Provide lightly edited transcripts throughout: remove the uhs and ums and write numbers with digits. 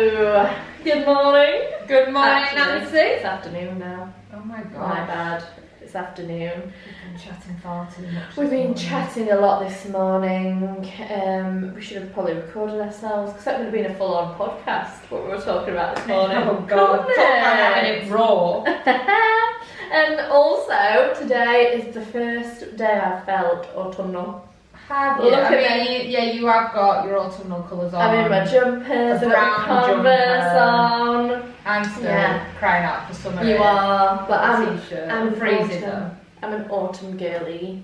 Hello. Good morning. Good morning, Actually, Nancy. It's afternoon now. Oh my god. My bad. It's afternoon. We've been chatting far too much. We've been chatting a lot this morning. We should have probably recorded ourselves because that would have been a full-on podcast. What we were talking about this morning. Oh god. Talk about having it raw. And also today is the first day I've felt autumnal. Have you? Look I at mean, yeah, you have got your autumnal colours on. I'm in my jumpers, A I've got my brown Converse on. I'm still crying out for summer. You are, but I'm freezing autumn. though. I'm an autumn girly.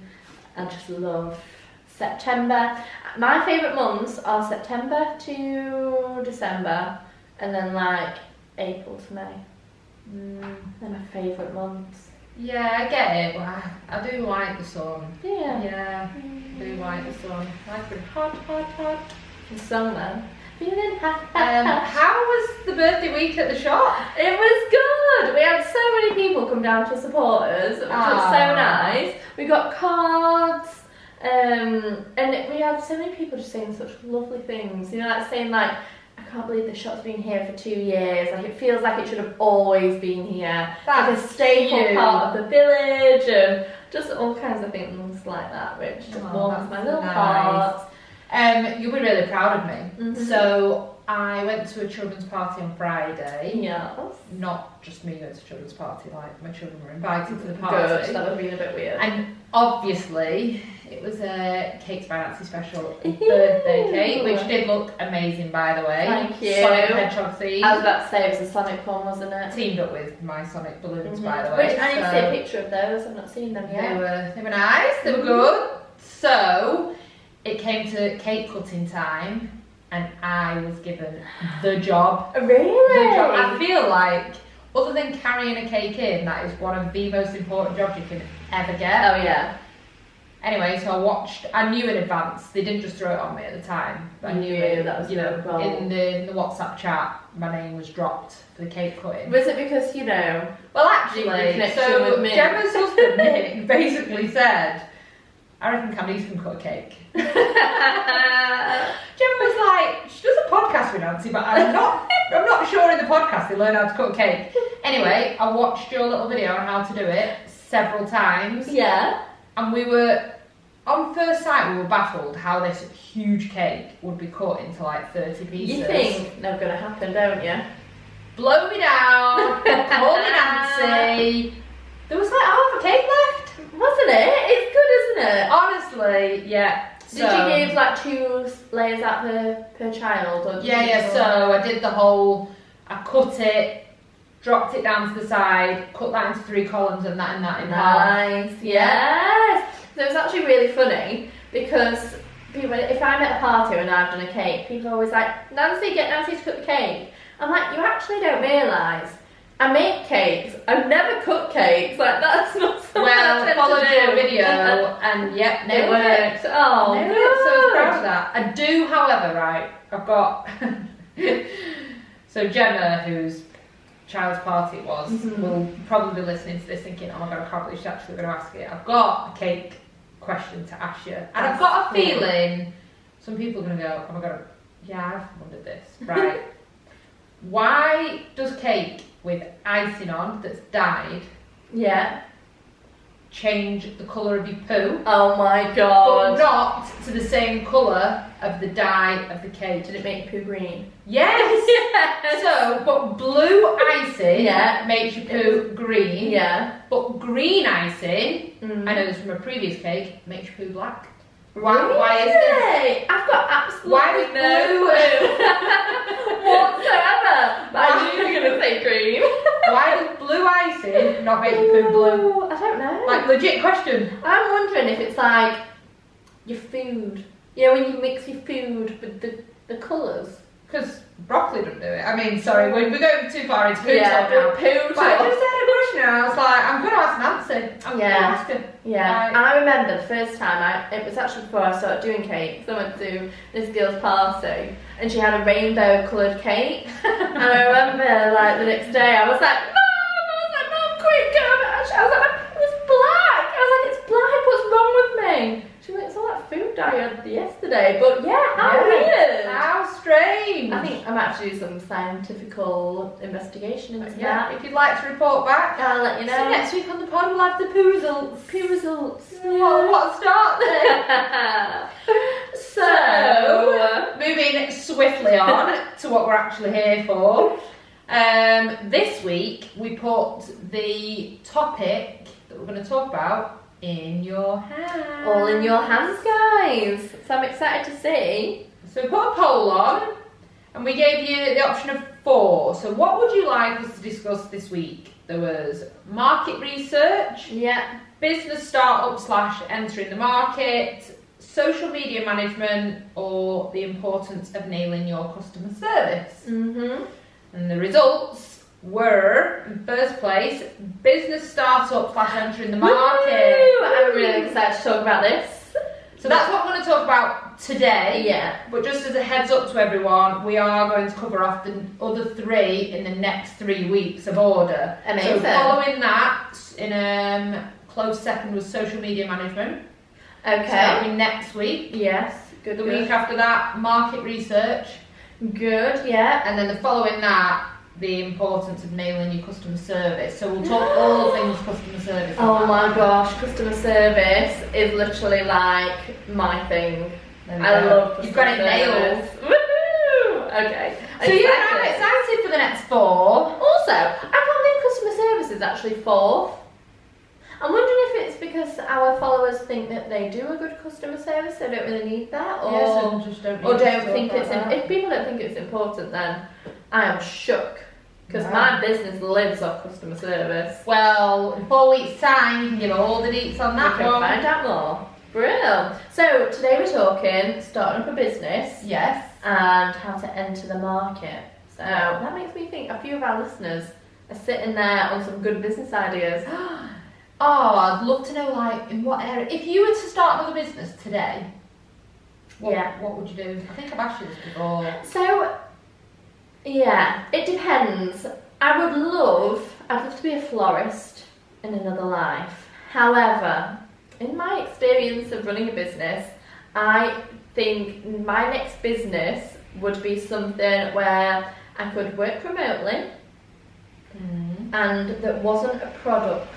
I just love September. My favourite months are September to December, and then like April to May. They're my favourite months. Yeah, I get it, but I do like the sun. Yeah. Yeah, I do like the sun. I like it hot. The song then. Feeling hot. How was the birthday week at the shop? It was good. We had so many people come down to support us, which was so nice. We got cards, and we had so many people just saying such lovely things. You know, like saying like, I can't believe the shop's been here for 2 years. Like it feels like it should have always been here. That's like a staple cute. part of the village, and just all kinds of things like that, which just warms my little heart. You'll be really proud of me. Mm-hmm. So I went to a children's party on Friday. Yes. Not just me going to a children's party, like my children were invited to the party. Good, that would have been a bit weird. And obviously it was a Cakes by Nancy special birthday cake, which did look amazing, by the way. Thank you. Sonic Hedgehog theme. I was about to say it was a Sonic one, wasn't it? Teamed up with my Sonic balloons, by the way. Which I need to see a picture of those. I've not seen them yet. They were nice. They were good. So it came to cake cutting time, and I was given the job. Really? The job. I feel like, other than carrying a cake in, that is one of the most important jobs you can ever get. Oh yeah. Anyway, so I knew in advance. They didn't just throw it on me at the time. But I knew it. That was in the WhatsApp chat, my name was dropped for the cake cutting. Was it because, you know? Well, actually, so with Gemma's husband Nick basically said, I reckon Candice can cut a cake. Gemma was like, she does a podcast with Nancy, but I'm not sure in the podcast they learn how to cut a cake. Anyway, I watched your little video on how to do it several times. Yeah. And we were, on first sight, we were baffled how this huge cake would be cut into like 30 pieces. You think never gonna happen, don't you? Blow me down, call me Nancy. There was like half a cake left. Wasn't it? It's good, isn't it? Honestly, yeah. Did you give like 2 layers out per child? Or So I did the whole, I cut it, dropped it down to the side, cut that into 3 columns and that in half. Nice, yes. So it was actually really funny because people, if I'm at a party and I've done a cake, people are always like, Nancy, get Nancy to cut the cake. I'm like, you actually don't realise I make cakes. I've never cut cakes. Like that's not something I followed do. your video and yep, it worked. Oh, nailed good. it. So I was proud of that. I do, however, right, I've got so Gemma, whose child's party it was, will probably be listening to this thinking, oh my god, I can't believe she's actually going to ask it. I've got a cake question to ask you, and I've got a feeling some people are going to go, oh my god, yeah, I've wondered this. Right. Why does cake with icing on that's dyed change the colour of your poo? Oh my god. But not to the same colour of the dye of the cake. Did it make your poo green? Yes! Yes. So, but blue icing makes your poo green. Yeah. But green icing, I know this from a previous cake, makes your poo black. Really? Why is this? I've got absolutely no clue whatsoever. But I knew you were going to say green. Why does blue icing not make your poo blue? I don't know. Like, legit question. I'm wondering if it's like your food. You know, when you mix your food with the colours. Because broccoli doesn't do it. I mean, sorry, we're going too far into poo talk now. Poo But I just had a question and I was like, I'm going to ask Nancy. I'm going to ask her. Yeah, and I remember the first time, it was actually before I started doing cakes, I went to this girl's party and she had a rainbow coloured cake and I remember like the next day I was like, Mum, quick, I was like, it was black. I was like, it's black, what's wrong with me? She went, it's all that food dye I had yesterday, but yeah, how weird. How strange. change. I think I might have to do some scientifical investigation into Yeah, that. if you'd like to report back, I'll let you know. so next week on the pod we'll have the poo results. Poo results. What a start then. So, moving swiftly on to what we're actually here for. This week we put the topic that we're going to talk about in your hands. All in your hands, guys. So I'm excited to see. So we put a poll on and we gave you the option of 4. So what would you like us to discuss this week? There was market research, Yeah. business startup / entering the market, social media management, or the importance of nailing your customer service. Mhm. And the results were, in first place, business startup / entering the market. Woo! I'm really excited to talk about this. So that's what we're going to talk about today. Yeah. But just as a heads up to everyone, we are going to cover off the other 3 in the next 3 weeks of order. Amazing. So following that, in close second was social media management. Okay. So that'll be next week. Yes. Good. The good. week after that, market research. Good. Yeah. And then the following that, the importance of nailing your customer service. So we'll talk all things customer service. Oh my gosh, customer service is literally like my thing. I love customer You've got it nailed. service. Woohoo! Okay. So yeah, I'm excited for the next 4. Also, I can't believe customer service is actually 4th. I'm wondering if it's because our followers think that they do a good customer service, they don't really need that, or Yes, just don't or need to don't talk think about it's that. if people don't think it's important, then I am shook because Right. my business lives off customer service. Well, in 4 weeks' time, you can give all the deets on that We can one. find out more. Brilliant. So today we're talking starting up a business Yes. and how to enter the market. So that makes me think a few of our listeners are sitting there on some good business ideas. Oh, I'd love to know, like, in what area. If you were to start another business today, what would you do? I think I've asked you this before. So, yeah, it depends. I'd love to be a florist in another life. However, in my experience of running a business, I think my next business would be something where I could work remotely and that wasn't a product.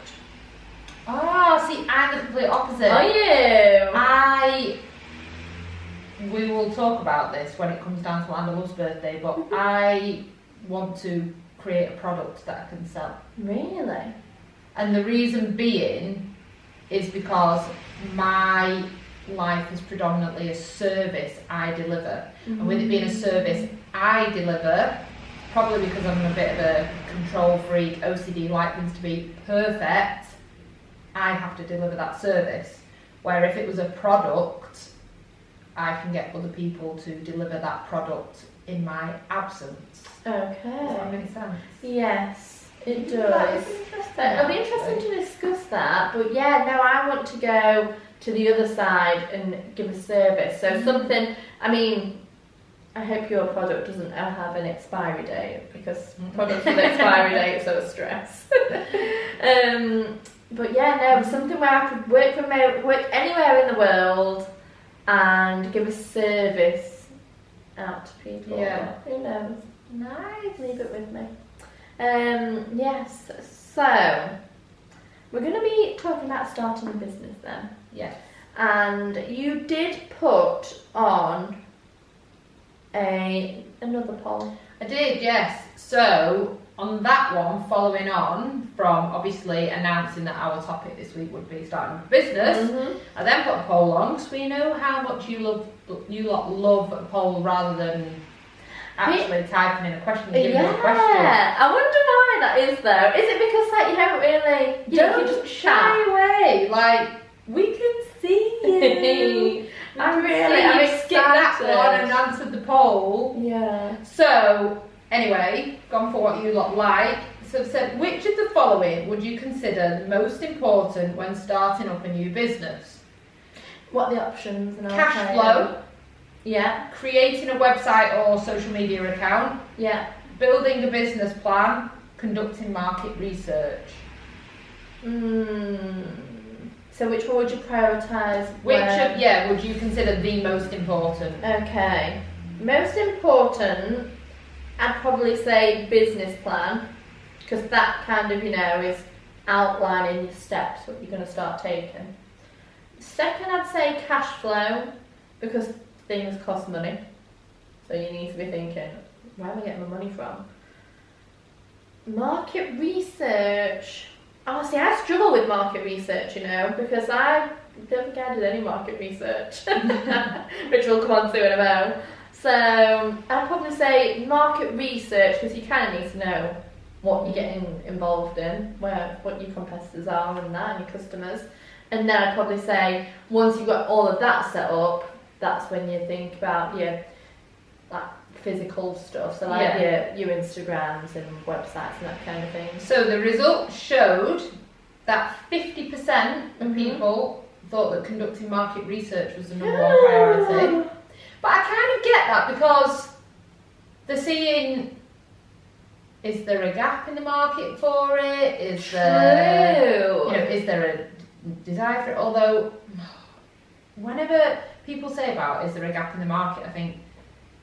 Oh, see, I'm the complete opposite. Are you? We will talk about this when it comes down to Landa's birthday, but I want to create a product that I can sell. Really? And the reason being is because my life is predominantly a service I deliver. And with it being a service I deliver, probably because I'm a bit of a control freak, OCD, like things to be perfect, I have to deliver that service. Where if it was a product, I can get other people to deliver that product in my absence. Okay. Does that make sense? Yes, it That does. is interesting, So it'll be interesting to discuss that, but yeah, no, I want to go to the other side and give a service. So something, I mean, I hope your product doesn't have an expiry date, because products with expiry dates are a stress. But yeah, no, something where I could work remote, work anywhere in the world and give a service out to people. Yeah. Who knows? Nice. Leave it with me. Yes, so we're going to be talking about starting a business then. Yes. And you did put on another poll. I did, yes. So, on that one, following on from obviously announcing that our topic this week would be starting a business, I then put a poll on so we know how much you lot love a poll rather than actually typing in a question and giving a question. Yeah, I wonder why that is though. Is it because like you don't really, you Don't just shy chat? away. Like, we can see you. I'm skipped that excited. one and answered the poll. Yeah. So, anyway, gone for what you lot like. So I've said, which of the following would you consider the most important when starting up a new business? What are the options? And I'll Cash try flow, Yeah. creating a website or social media account, Yeah. building a business plan, conducting market research. So which one would you prioritise? Which would you consider the most important? Okay. Most important, I'd probably say business plan, because that kind of, is outlining your steps, what you're going to start taking. Second, I'd say cash flow, because things cost money. So you need to be thinking, where am I getting my money from? Market research. Honestly, I struggle with market research, because I don't think I did any market research, which we'll come on to in a moment. So I'd probably say market research, because you kind of need to know what you're getting involved in, what your competitors are and that, and your customers. And then I'd probably say, once you've got all of that set up, that's when you think about your physical stuff, so your Instagrams and websites and that kind of thing. So the results showed that 50% of people thought that conducting market research was the number one priority. But I kind of get that, because they're seeing, is there a gap in the market for it? Is there a desire for it? Although, whenever people say about, is there a gap in the market, I think,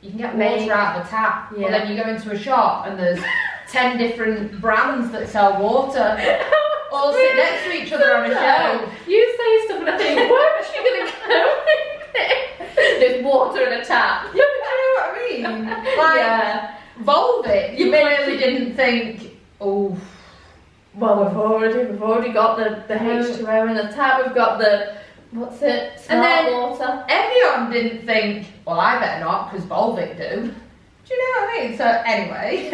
you can get water out of the tap, but then you go into a shop and there's 10 different brands that sell water, all sit next to each other on a shelf. You say stuff and I think, where was she going to go with this? There's water in a tap. Yeah, but you know what I mean? Volvic, you clearly didn't think, oh. Well, we've already got the H2O in the tap, we've got the, what's it, smart water. Everyone didn't think, well, I better not, because Volvic do. Do you know what I mean? So, anyway.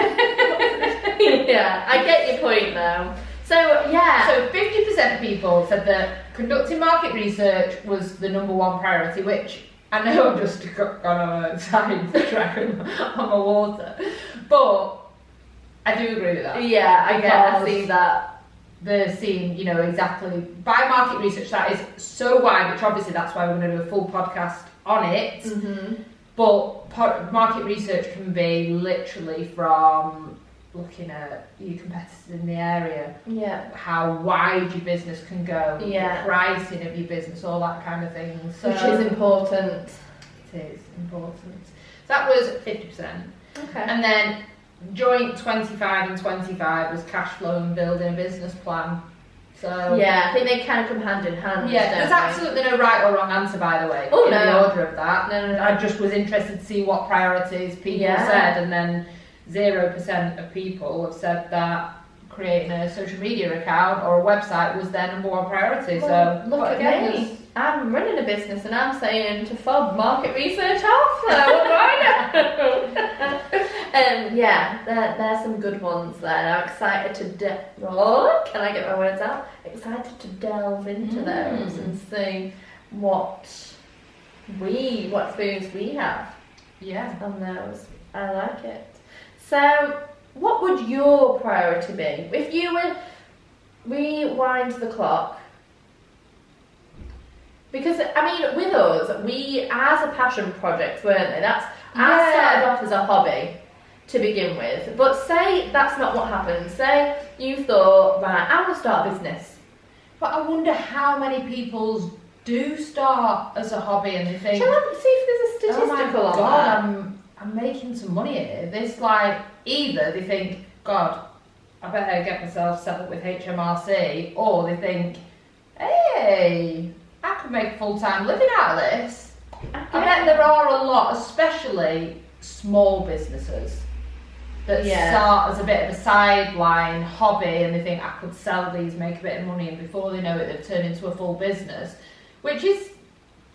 Yeah, I get your point now. So, yeah. So, 50% of people said that conducting market research was the number one priority, which I know I've just gone on a side track on my water. But I do agree with that. Yeah, I see that. They're seeing, exactly, by market research, that is so wide, which obviously that's why we're going to do a full podcast on it. Mm-hmm. But market research can be literally from looking at your competitors in the area, how wide your business can go, the pricing of your business, all that kind of thing. So which is important. It is important. So that was 50%. Okay. And then joint 25 and 25 was cash flow and building a business plan. So yeah, I think they kind of come hand in hand. Yeah, there's absolutely no right or wrong answer, by the way, in the order of that. No. I just was interested to see what priorities people said, and then 0% of people have said that creating a social media account or a website was their number one priority. Well, so look at me. I'm running a business and I'm saying to fob market research off. So what do I know? There's some good ones there. I'm excited to can I get my words out? Excited to delve into those and see what experience we have. Yeah. On those. I like it. So, what would your priority be? If you would rewind the clock, because, with us, as a passion project, weren't they? I started off as a hobby to begin with, but say that's not what happened. Say you thought, right, I want to start a business. But I wonder how many people do start as a hobby and they think, shall I see if there's a statistical on that? I'm making some money here. Either they think, God, I better get myself set up with HMRC, or they think, hey, I could make a full-time living out of this. I bet there are a lot, especially small businesses, that start as a bit of a sideline hobby, and they think, I could sell these, make a bit of money, and before they know it, they've turned into a full business, which is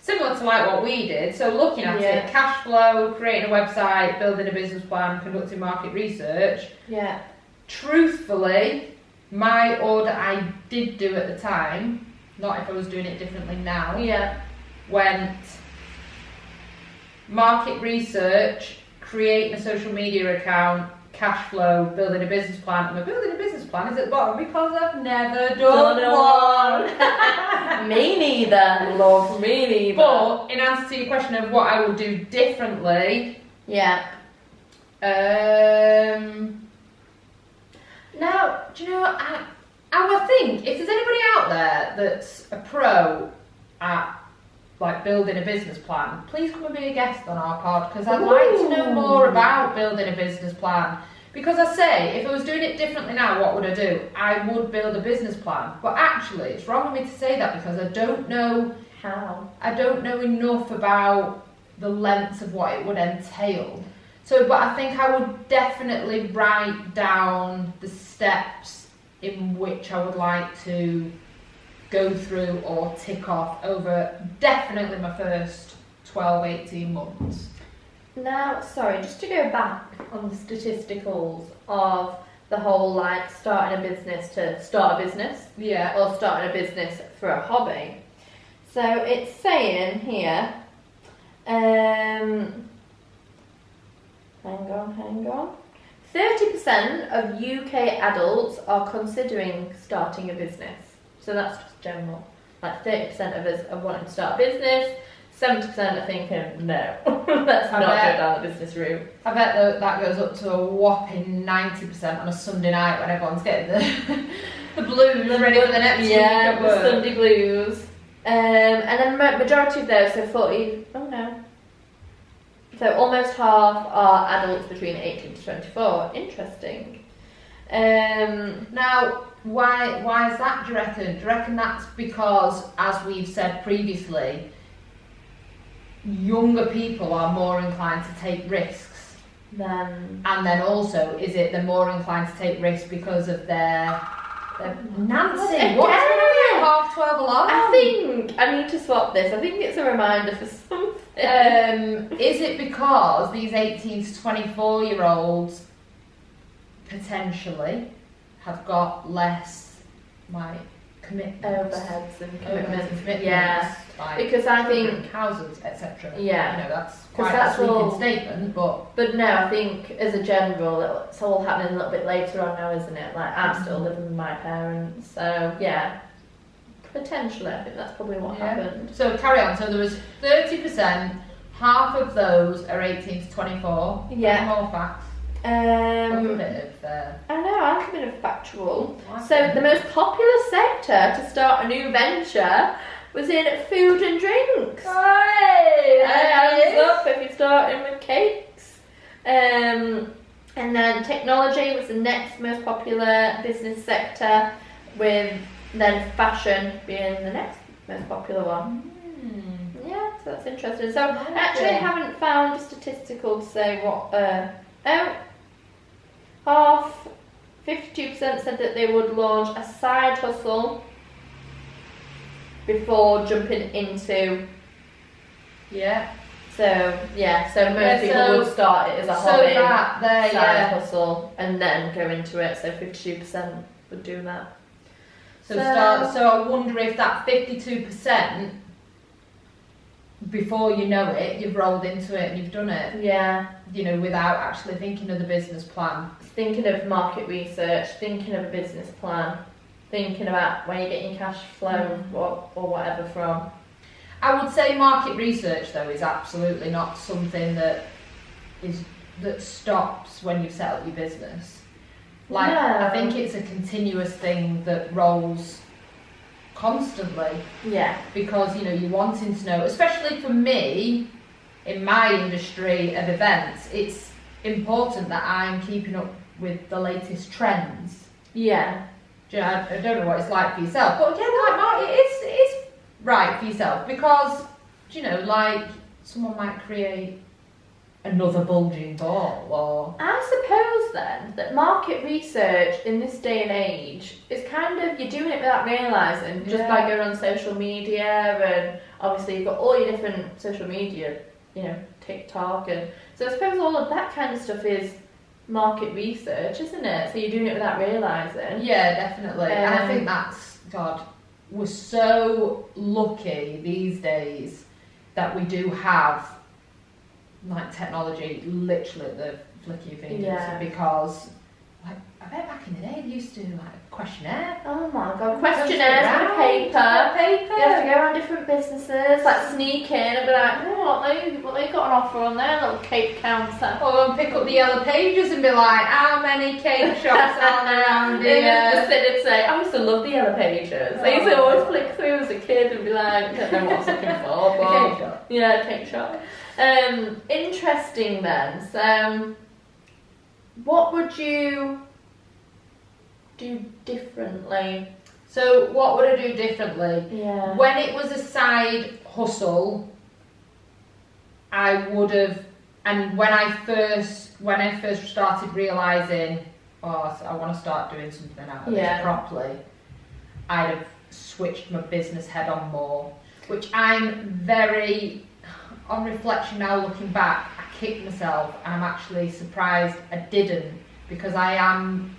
similar to like what we did. So looking at it, cash flow, creating a website, building a business plan, conducting market research. Yeah. Truthfully, my order I did do at the time, not if I was doing it differently now, went market research, creating a social media account, cash flow, building a business plan. And my building a business plan is at the bottom because I've never done one. Me neither, love, me neither. But in answer to your question of what I would do differently, now, do you know what? I would think if there's anybody out there that's a pro at like building a business plan, please come and be a guest on our pod, because I'd like to know more about building a business plan. Because I say, if I was doing it differently now, what would I do? I would build a business plan. But actually, it's wrong of me to say that, because I don't know how. I don't know enough about the lengths of what it would entail. So, but I think I would definitely write down the steps in which I would like to go through or tick off over definitely my first 12, 18 months. Now, sorry, just to go back on the statisticals of the whole like starting a business to start a business, Yeah. or starting a business for a hobby. So it's saying here, hang on. 30% of UK adults are considering starting a business. So that's just general. Like 30% of us are wanting to start a business. 70% are thinking, no, let's not go down the business route. I bet that goes up to a whopping 90% on a Sunday night when everyone's getting the blues ready for the next week at work. The Sunday blues. And then majority of those, so 40, oh no. So almost half are adults between 18 to 24. Interesting. Now, why is that, do you reckon? Do you reckon that's because, as we've said previously, younger people are more inclined to take risks? And then also, is it they're more inclined to take risks because of their Nancy, what's going on with your 12:30 alarm? I think I need to swap this. I think it's a reminder for something. Is it because these 18 to 24-year-olds potentially have got less like commitments, overheads and commitments? yeah, like because I think houses, etc. Yeah, you know, that's quite a sweeping statement, but no, I think as a general, it's all happening a little bit later on now, isn't it? Like I'm still living with my parents, so yeah, potentially I think that's probably what happened. So carry on. So there was 30%. Half of those are 18 to 24. Yeah. More facts. I know, I'm a bit of factual. So the most popular sector to start a new venture was in food and drinks. Hey, Hands up if you're starting with cakes. And then technology was the next most popular business sector, with then fashion being the next most popular one. Yeah, so that's interesting. So I actually haven't found a statistical to say what. 52% said that they would launch a side hustle before jumping into. Yeah. So most people would start it as a hobby, side hustle, and then go into it. So 52% would do that. So I wonder if that 52%, before you know it, you've rolled into it and you've done it. Yeah. You know, without actually thinking of the business plan. Thinking of market research, thinking of a business plan, thinking about where you're getting your cash flow or whatever from. I would say market research, though, is absolutely not something that stops when you've set up your business. Like, no. I think it's a continuous thing that rolls constantly. Yeah. Because, you know, you're wanting to know, especially for me, in my industry of events, it's important that I'm keeping up with the latest trends. Yeah. Do you know, I don't know what it's like for yourself, but yeah, like, it is right for yourself, because, you know, like, someone might create another bulging ball, or... I suppose then that market research in this day and age is kind of, you're doing it without realising, just by going on social media, and obviously you've got all your different social media, you know, TikTok, and so I suppose all of that kind of stuff is market research, isn't it? So you're doing it without realising. Yeah, definitely. And I think that's, God, we're so lucky these days that we do have like technology literally at the flick of your fingers, because like, I bet back in the day they used to do like a questionnaire. Oh my god, questionnaires with a paper. You have to go around different businesses, like sneak in and be like, oh, what they got an offer on their little cake counter. Or pick up the yellow pages and be like, how many cake shops are there around here? In the vicinity. I used to love the yellow pages. I used to always flick through as a kid and be like, I don't know what I was looking for, but cake shop. Yeah, cake shop. Interesting then. So, what would you do differently? So what would I do differently? Yeah. When it was a side hustle, I would have, and when I first started realising, so I want to start doing something out of this properly, I'd have switched my business head on more, which I'm very, on reflection now looking back, I kicked myself and I'm actually surprised I didn't, because I am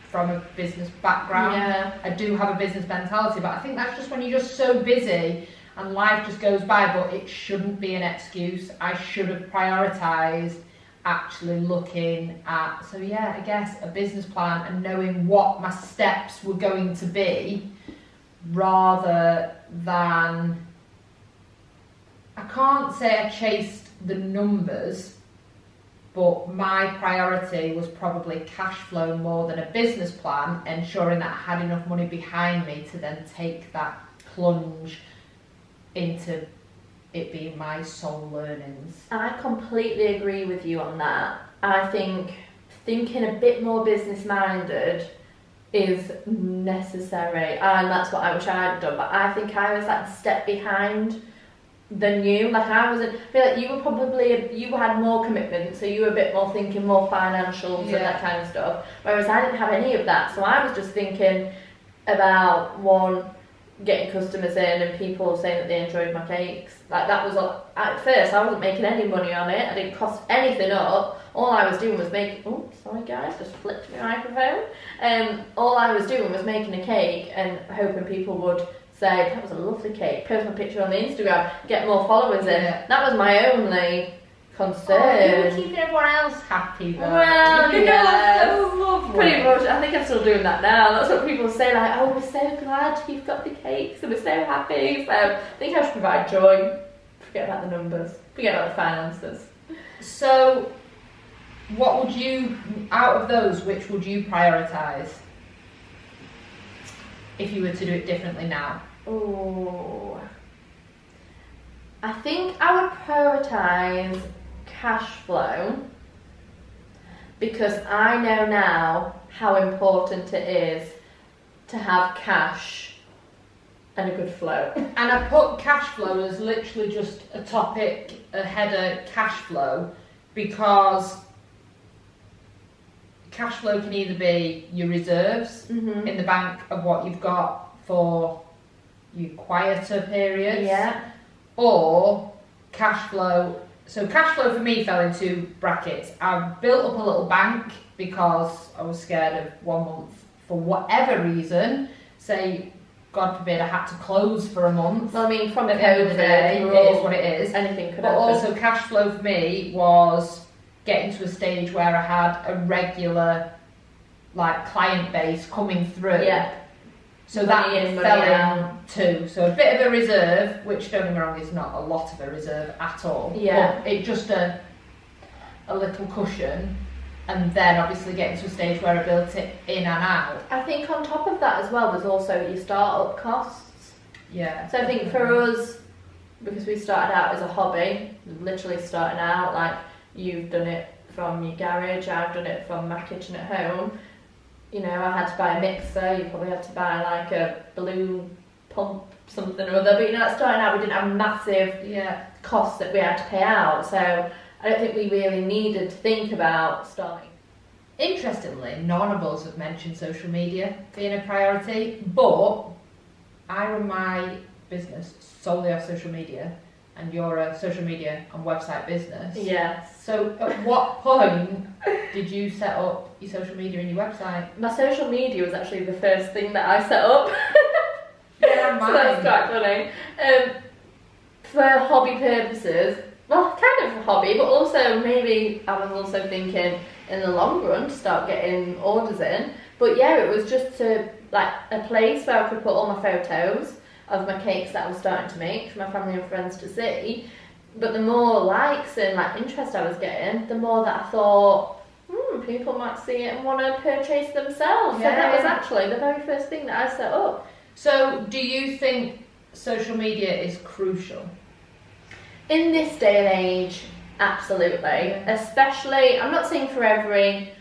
from a business background. Yeah. I do have a business mentality, but I think that's just when you're just so busy and life just goes by, but it shouldn't be an excuse. I should have prioritised actually looking at, so yeah, I guess a business plan and knowing what my steps were going to be, rather than, I can't say I chased the numbers, but my priority was probably cash flow more than a business plan, ensuring that I had enough money behind me to then take that plunge into it being my sole earnings. I completely agree with you on that. I think thinking a bit more business minded is necessary, and that's what I wish I had done, but I think I was like a step behind than you. Like I feel like you were probably, you had more commitment, so you were a bit more thinking more financials and that kind of stuff, whereas I didn't have any of that. So I was just thinking about getting customers in and people saying that they enjoyed my cakes. Like that was all. At first I wasn't making any money on it, I didn't cost anything up. All I was doing was making, oh sorry guys, just flipped my microphone. All I was doing was making a cake and hoping people would say, that was a lovely cake, post my picture on the Instagram, get more followers in. That was my only concern. Oh, you were keeping everyone else happy though. Well, yeah, so lovely. Pretty much. I think I'm still doing that now. That's what people say, like, oh, we're so glad you've got the cakes and we're so happy. So I think I should provide joy. Forget about the numbers. Forget about the finances. So what would you, out of those, which would you prioritise if you were to do it differently now? Oh, I think I would prioritise cash flow, because I know now how important it is to have cash and a good flow. And I put cash flow as literally just a topic, a header, cash flow, because cash flow can either be your reserves in the bank of what you've got for your quieter periods, or cash flow. So cash flow for me fell in two brackets. I built up a little bank because I was scared of 1 month for whatever reason. Say, God forbid, I had to close for a month. Well, I mean, from at the end of the day, it is what it is. Anything could but happen. Also, cash flow for me was getting to a stage where I had a regular, like, client base coming through. Yeah. So money that fell in too. So a bit of a reserve, which don't get me wrong, is not a lot of a reserve at all. Yeah. But it just a little cushion, and then obviously getting to a stage where I built it in and out. I think on top of that as well, there's also your start-up costs. Yeah. So I think for us, because we started out as a hobby, literally starting out, like you've done it from your garage, I've done it from my kitchen at home. You know, I had to buy a mixer, you probably had to buy like a balloon pump, something or other. But you know, at starting out, we didn't have massive costs that we had to pay out. So I don't think we really needed to think about starting. Interestingly, none of us have mentioned social media being a priority, but I run my business solely off social media, and you're a social media and website business. Yes. So at what point did you set up your social media and your website? My social media was actually the first thing that I set up. Yeah, mine. So that's quite funny. For hobby purposes, well, kind of a hobby, but also maybe I was also thinking in the long run to start getting orders in. But yeah, it was just to like a place where I could put all my photos of my cakes that I was starting to make for my family and friends to see. But the more likes and like interest I was getting, the more that I thought, people might see it and want to purchase themselves. Yeah, so that was actually the very first thing that I set up. So do you think social media is crucial? In this day and age, absolutely. Especially, I'm not saying for every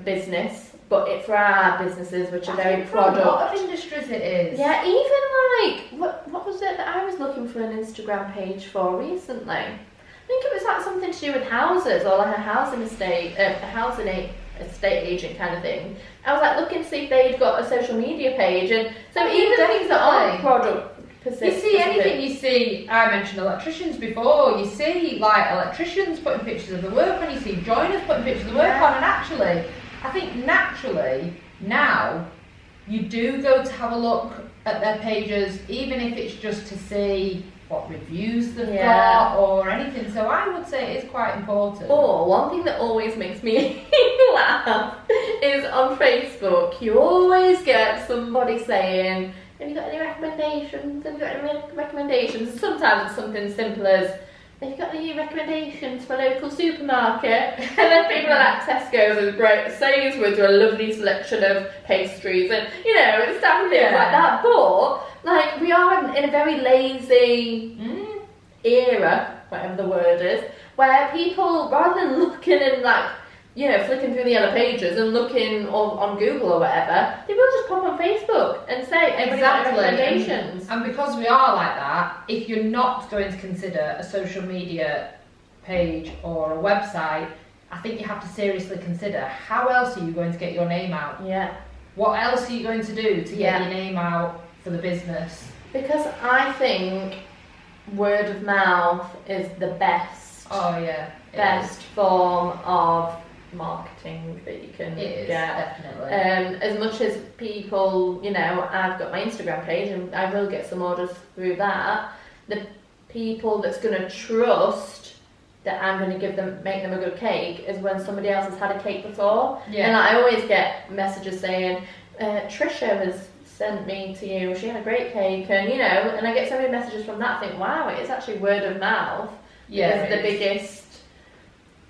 business, but for our businesses, which are very product. For a lot of industries it is. Yeah, even like, what was it that I was looking for an Instagram page for recently? I think it was like something to do with houses or like a housing estate agent kind of thing. I was like looking to see if they'd got a social media page, and so even things that aren't product. You see anything, you see, I mentioned electricians before, you see like electricians putting pictures of the work on, you see joiners putting pictures of the work on, and actually, I think naturally, now, you do go to have a look at their pages, even if it's just to see what reviews they've got or anything, so I would say it is quite important. Or one thing that always makes me laugh is on Facebook, you always get somebody saying, have you got any recommendations? Have you got any recommendations? Sometimes it's something as simple as, have you got any recommendations for a local supermarket? And then people at Tesco's is great. Sainsbury's with a lovely selection of pastries, and it's stuff and things like that. But like we are in a very lazy era, whatever the word is, where people rather than looking and like flicking through the yellow pages and looking on Google or whatever, they will just pop on Facebook and say exactly recommendations. And because we are like that, if you're not going to consider a social media page or a website, I think you have to seriously consider how else are you going to get your name out? Yeah. What else are you going to do to get your name out for the business? Because I think word of mouth is the best. Oh yeah. Best form of marketing that you can get. Definitely. As much as people, I've got my Instagram page and I will get some orders through that. The people that's going to trust that I'm going to make them a good cake is when somebody else has had a cake before. Yeah. And I always get messages saying, Trisha has sent me to you, she had a great cake, and and I get so many messages from that. I think, wow, it is actually word of mouth. Yeah, it's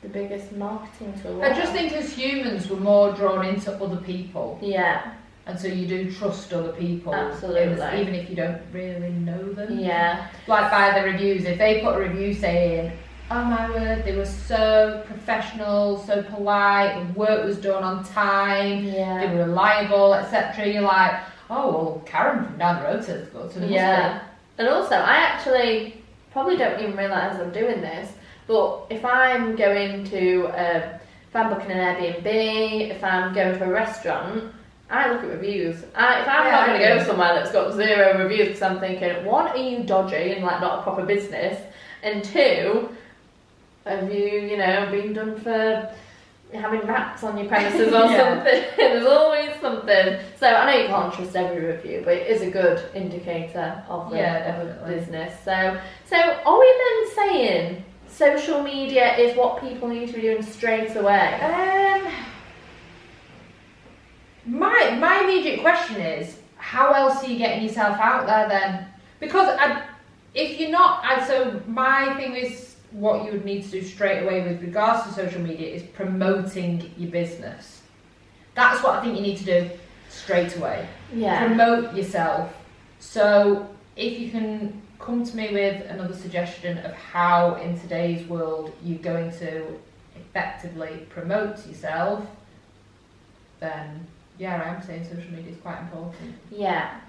the biggest marketing tool. I just think as humans we're more drawn into other people. Yeah. And so you do trust other people. Absolutely. Even if you don't really know them. Yeah. Like by the reviews, if they put a review saying, oh my word, they were so professional, so polite, the work was done on time, they were reliable, etc. You're like, oh well, Karen from down the road says go to the And also, I actually probably don't even realise I'm doing this, but if I'm going to, if I'm booking an Airbnb, if I'm going to a restaurant, I look at reviews. If I'm not going to go somewhere that's got 0 reviews, because I'm thinking, one, are you dodgy and like not a proper business? And 2, have you, been done for having rats on your premises or something? There's always something. So I know you can't trust every review, but it is a good indicator of a business. So are we then saying social media is what people need to be doing straight away? My immediate question is, how else are you getting yourself out there then? Because if you're not, so my thing is, what you would need to do straight away with regards to social media is promoting your business. That's what I think you need to do straight away. Yeah. Promote yourself. So if you can come to me with another suggestion of how in today's world you're going to effectively promote yourself, then yeah, I'm saying social media is quite important. Yeah.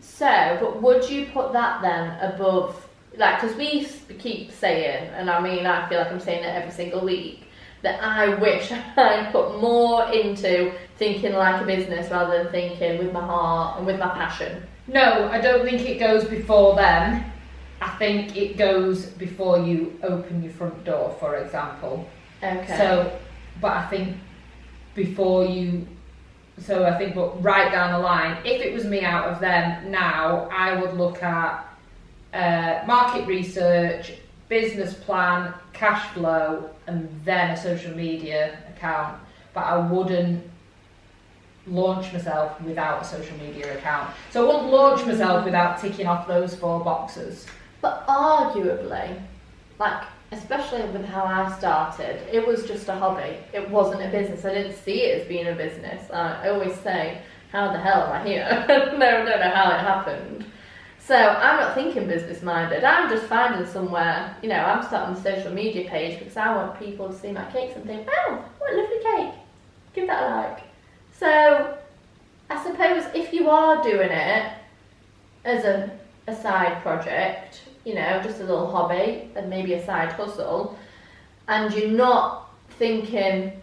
So, but would you put that then above, like, because we keep saying, and I mean, I feel like I'm saying it every single week, that I wish I'd put more into thinking like a business rather than thinking with my heart and with my passion. No, I don't think it goes before then. I think it goes before you open your front door, for example. Okay. So, but I think before you, but right down the line, if it was me out of them now, I would look at market research, business plan, cash flow, and then a social media account. But I wouldn't launch myself without a social media account. So I wouldn't launch myself without ticking off those 4 boxes. But arguably, like, especially with how I started, it was just a hobby. It wasn't a business. I didn't see it as being a business. I always say, how the hell am I here? I don't know how it happened. So I'm not thinking business minded. I'm just finding somewhere, you know, I'm starting a social media page because I want people to see my cakes and think, wow, what a lovely cake. Give that a like. So I suppose if you are doing it as a side project, you know, just a little hobby and maybe a side hustle, and you're not thinking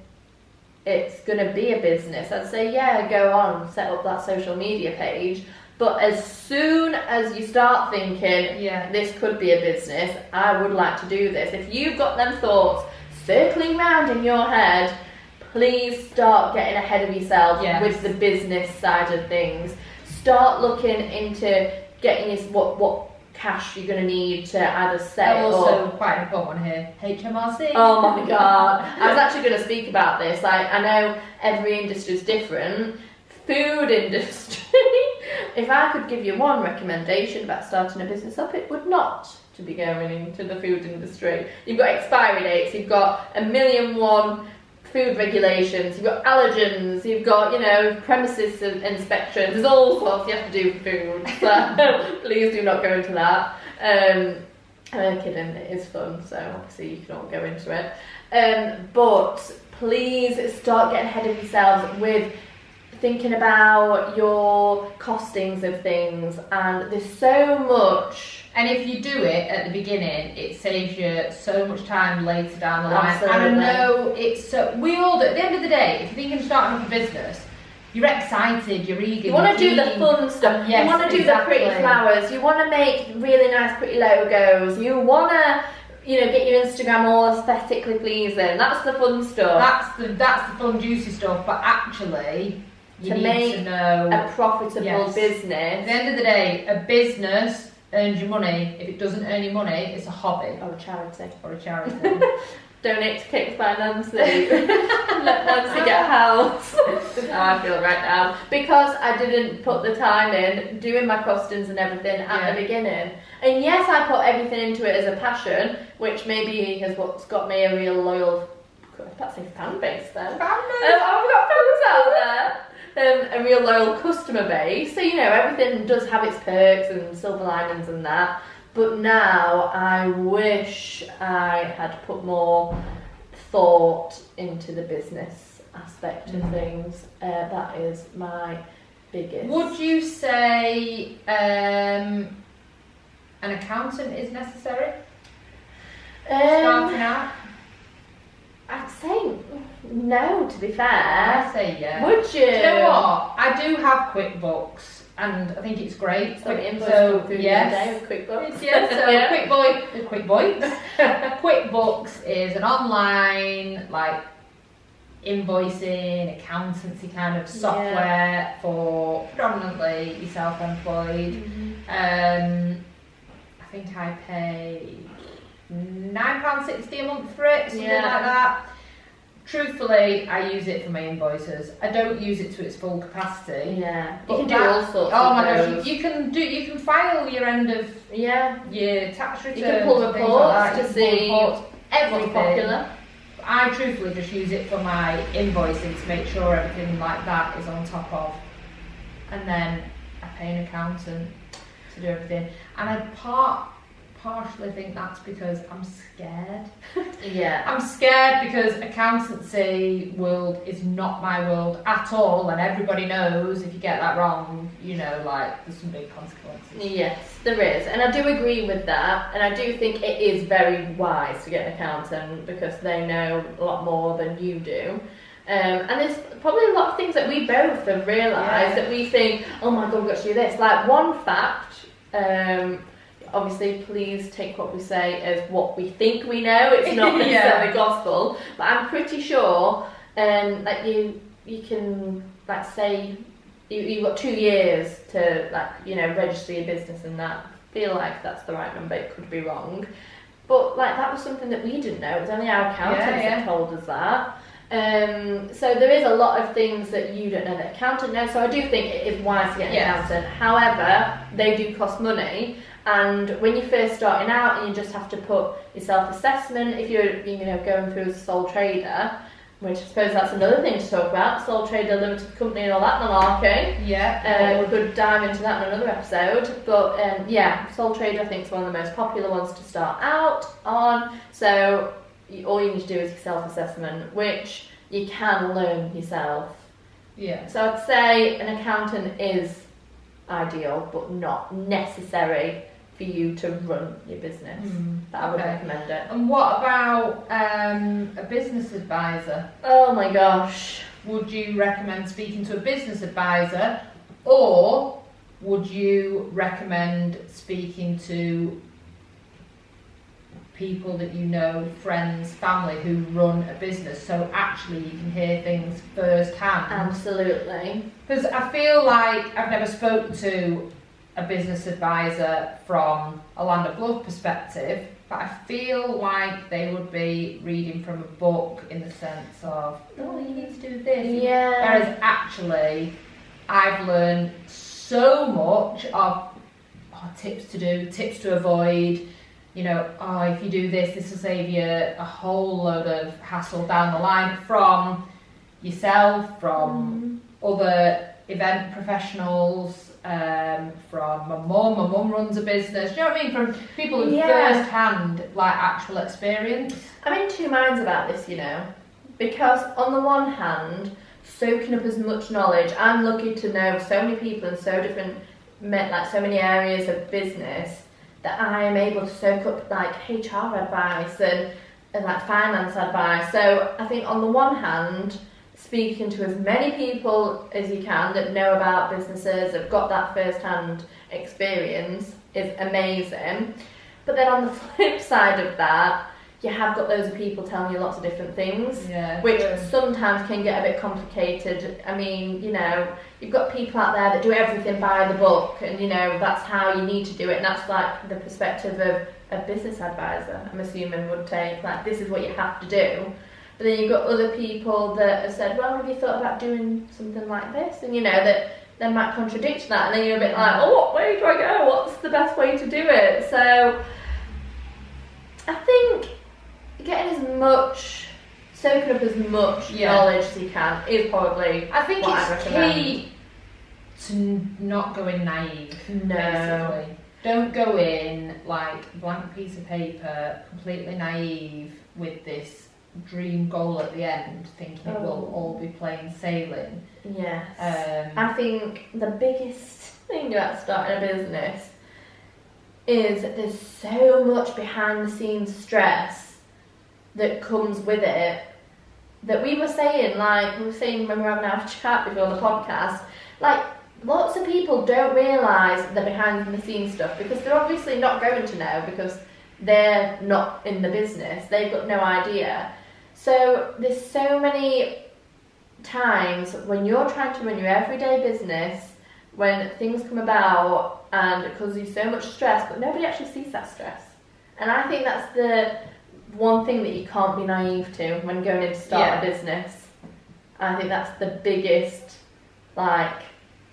it's going to be a business, I'd say, yeah, go on, set up that social media page. But as soon as you start thinking, yeah, this could be a business, I would like to do this, if you've got them thoughts circling round in your head, please start getting ahead of yourself with the business side of things. Start looking into getting what cash you're going to need to either set also up. Quite an important one here, HMRC. Oh my god, I was actually going to speak about this. Like, I know every industry is different. Food industry, if I could give you one recommendation about starting a business up, it would not to be going into the food industry. You've got expiry dates, you've got 1,000,001 food regulations, you've got allergens, you've got, you know, premises inspections, there's all sorts you have to do for food, so please do not go into that. I'm kidding, it is fun, so obviously you can all go into it. But please start getting ahead of yourselves with thinking about your costings of things, and there's so much. And if you do it at the beginning, it saves you so much time later down the line. Absolutely. And I know it's we all do. At the end of the day, if you're thinking of starting up a business, you're excited, you're eager. You want to do the fun stuff. Yes, you want to do the pretty flowers. You want to make really nice, pretty logos. You want to, you know, get your Instagram all aesthetically pleasing. That's the fun stuff. That's the fun, juicy stuff. But actually, you to need make to know a profitable business. At the end of the day, a business earns you money. If it doesn't earn you money, it's a hobby. Or a charity. Or a charity. Donate to Cakes by Nancy. Let Nancy get a house. How I feel right now. Because I didn't put the time in doing my costings and everything at the beginning. And yes, I put everything into it as a passion, which maybe is what's got me a real loyal, that's a fan base then. I've got fans out there. A real loyal customer base, so you know everything does have its perks and silver linings and that, but now I wish I had put more thought into the business aspect of things. That is my biggest. Would you say an accountant is necessary starting out? I'd say no, to be fair. I'd say yeah. Would you? Do you know what? I do have QuickBooks, and I think it's great. So yes. QuickBooks. Yeah, so QuickBooks is an online, like, invoicing, accountancy kind of software for predominantly your self-employed. I think I pay £9.60 a month for it, something like that. Truthfully, I use it for my invoices. I don't use it to its full capacity. Yeah, but you can do all sorts. Oh my gosh, you can file your end of your tax returns. You can pull reports to see everything. What's popular. I truthfully just use it for my invoicing to make sure everything like that is on top of, and then I pay an accountant to do everything. And I partially think that's because I'm scared. I'm scared because accountancy world is not my world at all, and everybody knows if you get that wrong, you know, like, there's some big consequences. Yes, there is, and I do agree with that, and I do think it is very wise to get an accountant because they know a lot more than you do. And there's probably a lot of things that we both have realised that we think, oh my god, we've got to do this. Like, one fact, obviously, please take what we say as what we think we know. It's not necessarily gospel, but I'm pretty sure that you can, like, say you've got 2 years to, like, you know, register your business and that. I feel like that's the right number. It could be wrong. But like that was something that we didn't know. It was only our accountants that told us that. So there is a lot of things that you don't know that accountant knows. So I do think it is wise to get an accountant. However, they do cost money. And when you're first starting out and you just have to put your self-assessment, if you're going through as a sole trader, which I suppose that's another thing to talk about, sole trader, limited company and all that malarkey. Yeah. We could dive into that in another episode. But sole trader I think is one of the most popular ones to start out on. So all you need to do is your self-assessment, which you can learn yourself. Yeah. So I'd say an accountant is ideal, but not necessary for you to run your business. But I would recommend it. And what about a business advisor? Oh my gosh. Would you recommend speaking to a business advisor, or would you recommend speaking to people that you know, friends, family who run a business, so actually you can hear things firsthand? Absolutely. Because I feel like I've never spoken to a business advisor from a land of love perspective, but I feel like they would be reading from a book in the sense of, oh, you need to do this. Yeah. Whereas actually, I've learned so much of tips to do, tips to avoid. If you do this will save you a whole load of hassle down the line from yourself, from other event professionals, from my mum. My mum runs a business. Do you know what I mean? From people with first-hand, actual experience. I'm in two minds about this, because on the one hand, soaking up as much knowledge. I'm lucky to know so many people in so many areas of business that I am able to soak up HR advice and finance advice. So I think on the one hand, speaking to as many people as you can that know about businesses, have got that first-hand experience is amazing. But then on the flip side of that, you have got loads of people telling you lots of different things, which sometimes can get a bit complicated. I mean, you've got people out there that do everything by the book, and that's how you need to do it, and that's the perspective of a business advisor, I'm assuming, would take, this is what you have to do. But then you've got other people that have said, well, have you thought about doing something like this? And that they might contradict that, and then you're a bit like, oh, what way do I go? What's the best way to do it? So I think getting soaking up as much knowledge as you can is probably it's key to not go in naive. No. Basically. Don't go in blank piece of paper, completely naive with this dream goal at the end, thinking it will all be plain sailing. Yes. I think the biggest thing about starting a business is that there's so much behind the scenes stress that comes with it, that we were saying when we were having our chat before the podcast, lots of people don't realise the behind the scenes stuff because they're obviously not going to know because they're not in the business, they've got no idea. So there's so many times when you're trying to run your everyday business, when things come about and it causes you so much stress, but nobody actually sees that stress. And I think that's the one thing that you can't be naive to when going in to start a business. I think that's the biggest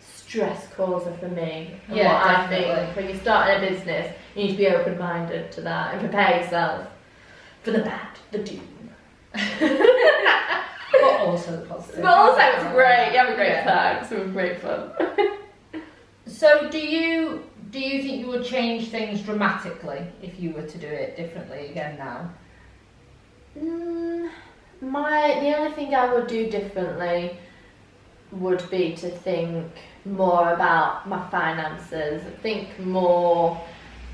stress causer for me. And what I think when you're starting a business, you need to be open-minded to that and prepare yourself for the bad, the doom. But also the positive. But also it's great. You have a great time. It's been great fun. So do you think you would change things dramatically if you were to do it differently again now? The only thing I would do differently would be to think more about my finances. Think more,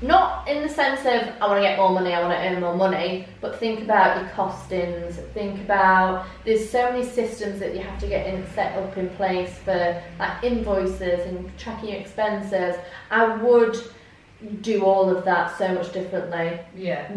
not in the sense of I want to get more money, I want to earn more money, but think about your costings. Think about, there's so many systems that you have to get set up in place for invoices and tracking your expenses. I would do all of that so much differently.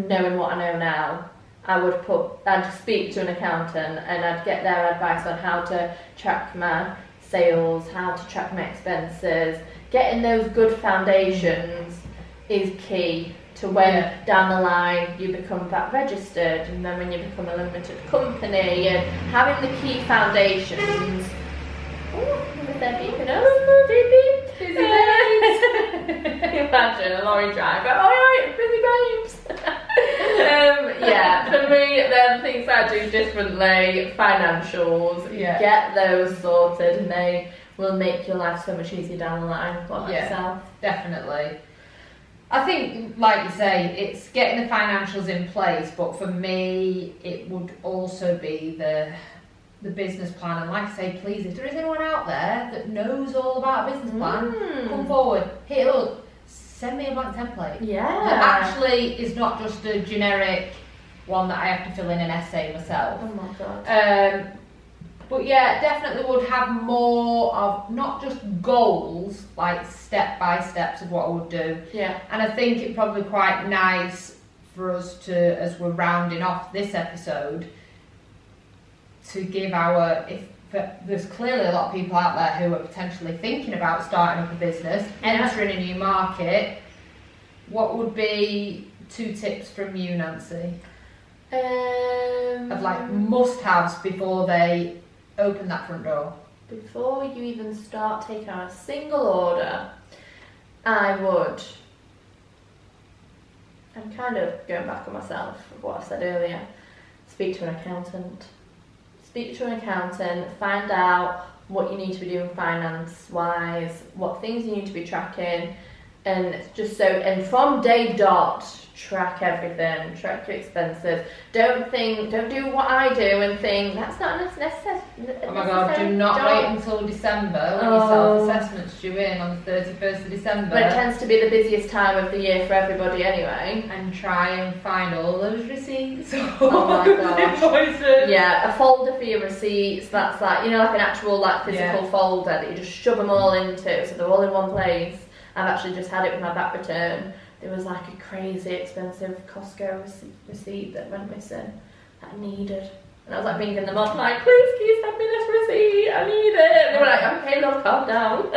Knowing what I know now. I'd speak to an accountant and I'd get their advice on how to track my sales, how to track my expenses. Getting those good foundations is key to when down the line you become VAT registered, and then when you become a limited company, and having the key foundations. Oh, if they're beeping us. Beep beep. Bizzy Babes. Imagine a lorry driver. Alright, Bizzy Babes. Yeah, for me, then things I do differently, financials, get those sorted, and they will make your life so much easier down the line. What about yourself? Definitely. I think, like you say, it's getting the financials in place, but for me, it would also be the business plan. And like I say, please, if there is anyone out there that knows all about a business plan, come forward, hit it up, send me a blank template. Yeah. That actually is not just a generic one that I have to fill in an essay myself. Oh my god. But yeah, definitely would have more of not just goals, like step by steps of what I would do. Yeah. And I think it's probably quite nice for us to, as we're rounding off this episode, to give there's clearly a lot of people out there who are potentially thinking about starting up a business, entering a new market. What would be 2 tips from you, Nancy? Of like must-haves before they open that front door? Before you even start taking out a single order, I would, I'm kind of going back on myself of what I said earlier, speak to an accountant. Speak to an accountant, find out what you need to be doing finance-wise, what things you need to be tracking, and just so, and from day dot, track everything, track your expenses. Don't do what I do and think, that's not necessary. Oh my god, do not wait until December when your self-assessment's due in on the 31st of December. But it tends to be the busiest time of the year for everybody anyway. And try and find all those receipts. Oh my god. Invoices. Yeah, a folder for your receipts, that's like, like an actual like physical folder that you just shove them all into, so they're all in one place. I've actually just had it with my VAT return. There was like a crazy expensive Costco receipt that went missing that I needed. And I was like ringing them up like, please can you send me this receipt? I need it. And they were like, okay, love, calm down.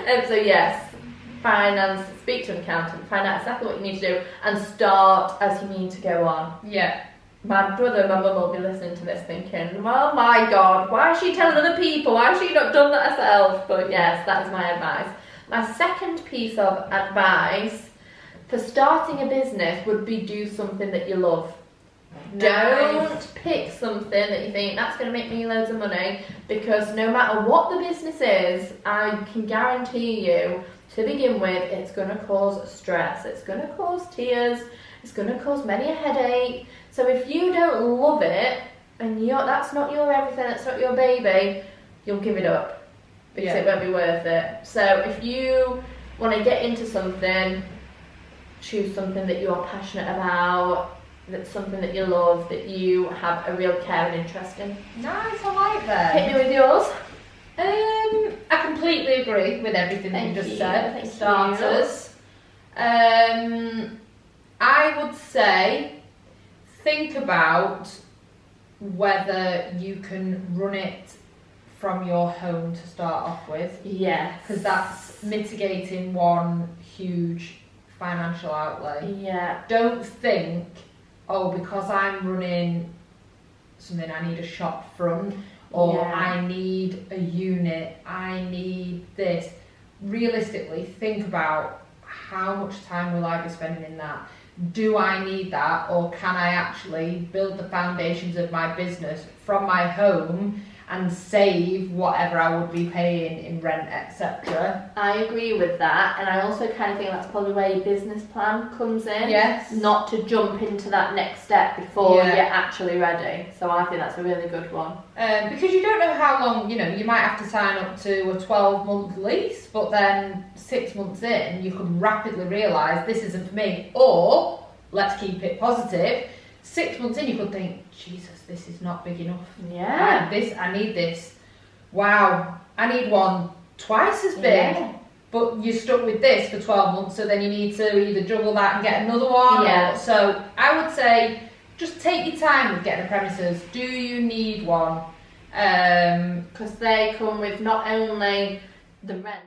And so yes, finance, speak to an accountant, find out exactly what you need to do and start as you need to go on. Yeah. My brother and my mum will be listening to this thinking, oh my god, why is she telling other people? Why has she not done that herself? But yes, that is my advice. My second piece of advice for starting a business would be do something that you love. Nice. Don't pick something that you think that's going to make me loads of money, because no matter what the business is, I can guarantee you to begin with it's going to cause stress, it's going to cause tears, it's going to cause many a headache. So if you don't love it and that's not your everything, that's not your baby, you'll give it up. Because it won't be worth it. So if you want to get into something, choose something that you are passionate about, that's something that you love, that you have a real care and interest in. Nice, I like that. Hit me with yours. I completely agree with everything that you just said. Thank starters. I would say think about whether you can run it from your home to start off with. Yes. Because that's mitigating one huge financial outlay. Yeah. Don't think, because I'm running something, I need a shop front, or I need a unit, I need this. Realistically, think about how much time will I be spending in that? Do I need that, or can I actually build the foundations of my business from my home and save whatever I would be paying in rent, etc. I agree with that, and I also kind of think that's probably where your business plan comes in. Yes. Not to jump into that next step before you're actually ready. So I think that's a really good one. Because you don't know how long, you might have to sign up to a 12-month lease, but then 6 months in, you could rapidly realise this isn't for me. Or, let's keep it positive, 6 months in you could think, Jesus, this is not big enough. Yeah. I need this. Wow, I need one twice as big. Yeah. But you're stuck with this for 12 months, so then you need to either juggle that and get another one. Yeah. So I would say just take your time with getting the premises. Do you need one? Because they come with not only the rent,